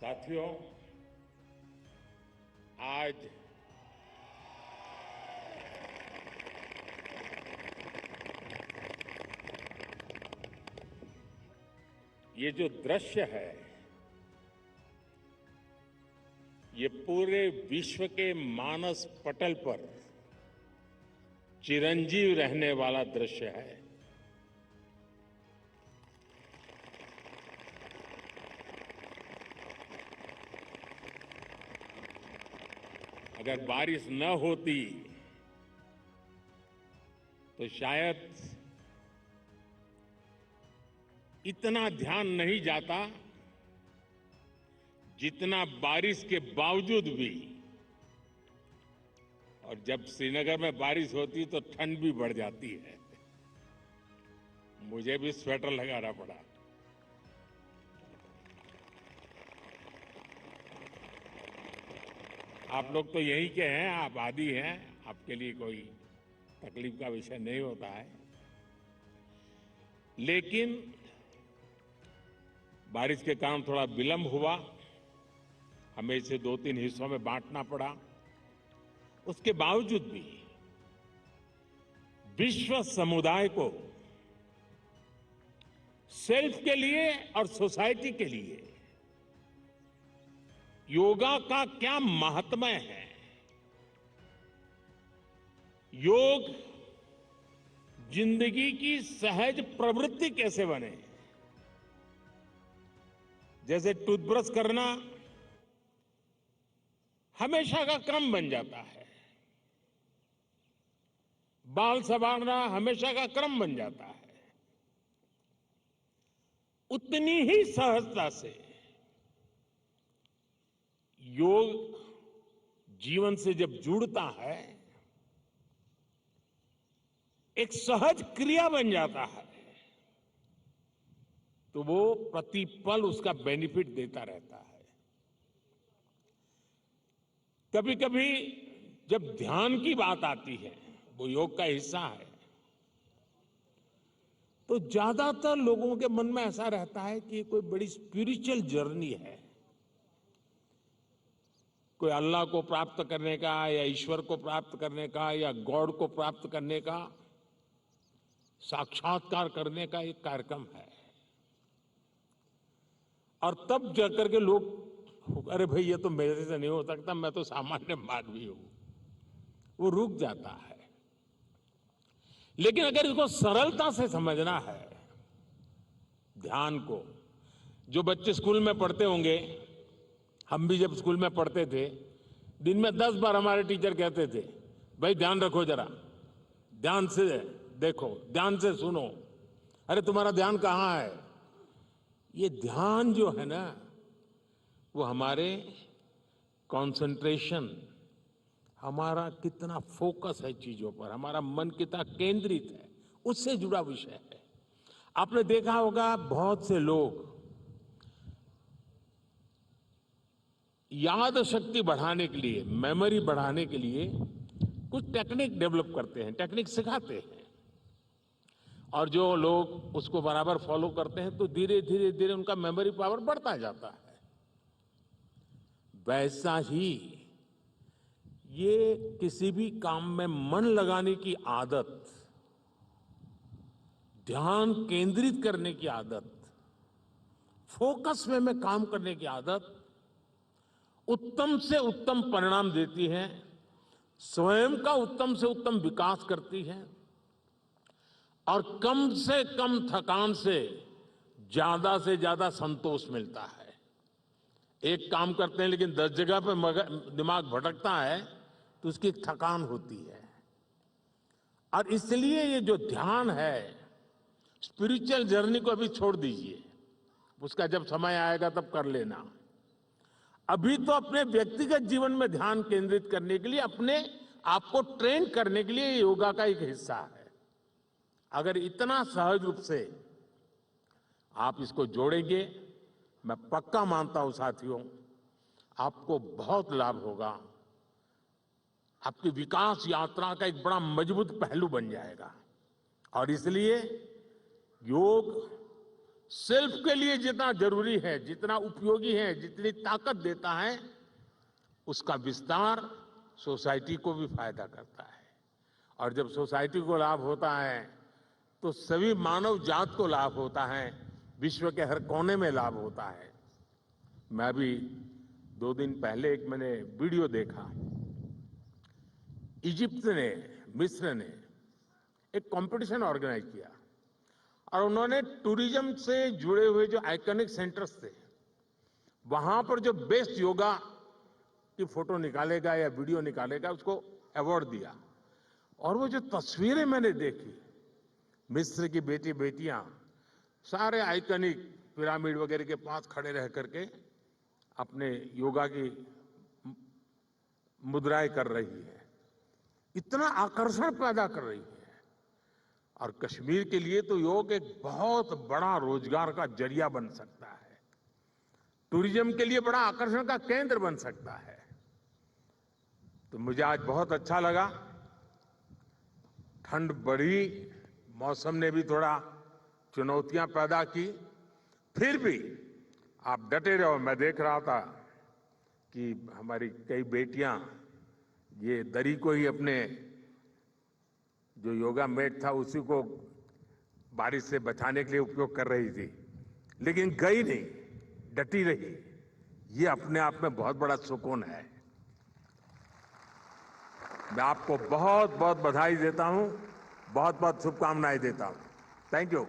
साथियों, आज ये जो दृश्य है, ये पूरे विश्व के मानस पटल पर चिरंजीव रहने वाला दृश्य है। अगर बारिश न होती तो शायद इतना ध्यान नहीं जाता जितना बारिश के बावजूद भी। और जब श्रीनगर में बारिश होती तो ठंड भी बढ़ जाती है। मुझे भी स्वेटर लगाना पड़ा। आप लोग तो यहीं के हैं, आप आदी हैं, आपके लिए कोई तकलीफ का विषय नहीं होता है। लेकिन बारिश के कारण थोड़ा विलंब हुआ, हमें इसे 2-3 हिस्सों में बांटना पड़ा। उसके बावजूद भी विश्व समुदाय को सेल्फ के लिए और सोसाइटी के लिए योगा का क्या महात्म्य है। योग जिंदगी की सहज प्रवृत्ति कैसे बने। जैसे टूथब्रश करना हमेशा का क्रम बन जाता है, बाल संवारना हमेशा का क्रम बन जाता है, उतनी ही सहजता से योग जीवन से जब जुड़ता है, एक सहज क्रिया बन जाता है, तो वो प्रतिपल उसका बेनिफिट देता रहता है। कभी कभी जब ध्यान की बात आती है, वो योग का हिस्सा है, तो ज्यादातर लोगों के मन में ऐसा रहता है कि ये कोई बड़ी स्पिरिचुअल जर्नी है, कोई अल्लाह को प्राप्त करने का या ईश्वर को प्राप्त करने का या गॉड को प्राप्त करने का, साक्षात्कार करने का एक कार्यक्रम है। और तब जाकर के लोग, अरे भाई ये तो मेरे से नहीं हो सकता, मैं तो सामान्य मानवी हूं, वो रुक जाता है। लेकिन अगर इसको सरलता से समझना है, ध्यान को, जो बच्चे स्कूल में पढ़ते होंगे, हम भी जब स्कूल में पढ़ते थे, दिन में 10 बार हमारे टीचर कहते थे, भाई ध्यान रखो, जरा ध्यान से देखो, ध्यान से सुनो। अरे तुम्हारा ध्यान कहाँ है। ये ध्यान जो है ना, वो हमारे कंसंट्रेशन, हमारा कितना फोकस है चीजों पर, हमारा मन कितना केंद्रित है, उससे जुड़ा विषय है। आपने देखा होगा बहुत से लोग याद शक्ति बढ़ाने के लिए, मेमोरी बढ़ाने के लिए कुछ टेक्निक डेवलप करते हैं, टेक्निक सिखाते हैं, और जो लोग उसको बराबर फॉलो करते हैं तो धीरे धीरे धीरे उनका मेमोरी पावर बढ़ता जाता है। वैसा ही ये किसी भी काम में मन लगाने की आदत, ध्यान केंद्रित करने की आदत, फोकस में काम करने की आदत उत्तम से उत्तम परिणाम देती है, स्वयं का उत्तम से उत्तम विकास करती है, और कम से कम थकान से ज्यादा संतोष मिलता है। एक काम करते हैं लेकिन 10 जगह पे दिमाग भटकता है, तो उसकी एक थकान होती है। और इसलिए ये जो ध्यान है, स्पिरिचुअल जर्नी को अभी छोड़ दीजिए, उसका जब समय आएगा तब कर लेना। अभी तो अपने व्यक्तिगत जीवन में ध्यान केंद्रित करने के लिए, अपने आप को ट्रेन करने के लिए योगा का एक हिस्सा है। अगर इतना सहज रूप से आप इसको जोड़ेंगे, मैं पक्का मानता हूं साथियों, आपको बहुत लाभ होगा। आपकी विकास यात्रा का एक बड़ा मजबूत पहलू बन जाएगा। और इसलिए योग सेल्फ के लिए जितना जरूरी है, जितना उपयोगी है, जितनी ताकत देता है, उसका विस्तार सोसाइटी को भी फायदा करता है। और जब सोसाइटी को लाभ होता है तो सभी मानव जात को लाभ होता है, विश्व के हर कोने में लाभ होता है। मैं अभी 2 दिन पहले एक मैंने वीडियो देखा। इजिप्ट ने, मिस्र ने एक कंपटीशन ऑर्गेनाइज किया और उन्होंने टूरिज्म से जुड़े हुए जो आइकॉनिक सेंटर्स थे, वहां पर जो बेस्ट योगा की फोटो निकालेगा या वीडियो निकालेगा, उसको अवार्ड दिया। और वो जो तस्वीरें मैंने देखी, मिस्र की बेटी बेटियां सारे आइकॉनिक पिरामिड वगैरह के पास खड़े रह करके अपने योगा की मुद्राएं कर रही है, इतना आकर्षण पैदा कर रही है। और कश्मीर के लिए तो योग एक बहुत बड़ा रोजगार का जरिया बन सकता है, टूरिज्म के लिए बड़ा आकर्षण का केंद्र बन सकता है। तो मुझे आज बहुत अच्छा लगा। ठंड बढ़ी, मौसम ने भी थोड़ा चुनौतियां पैदा की, फिर भी आप डटे रहो। मैं देख रहा था कि हमारी कई बेटियां ये दरी को ही अपने जो योगा मैट था उसी को बारिश से बचाने के लिए उपयोग कर रही थी, लेकिन गई नहीं, डटी रही। ये अपने आप में बहुत बड़ा सुकून है। मैं आपको बहुत बहुत बधाई देता हूं, बहुत बहुत शुभकामनाएं देता हूं। Thank you.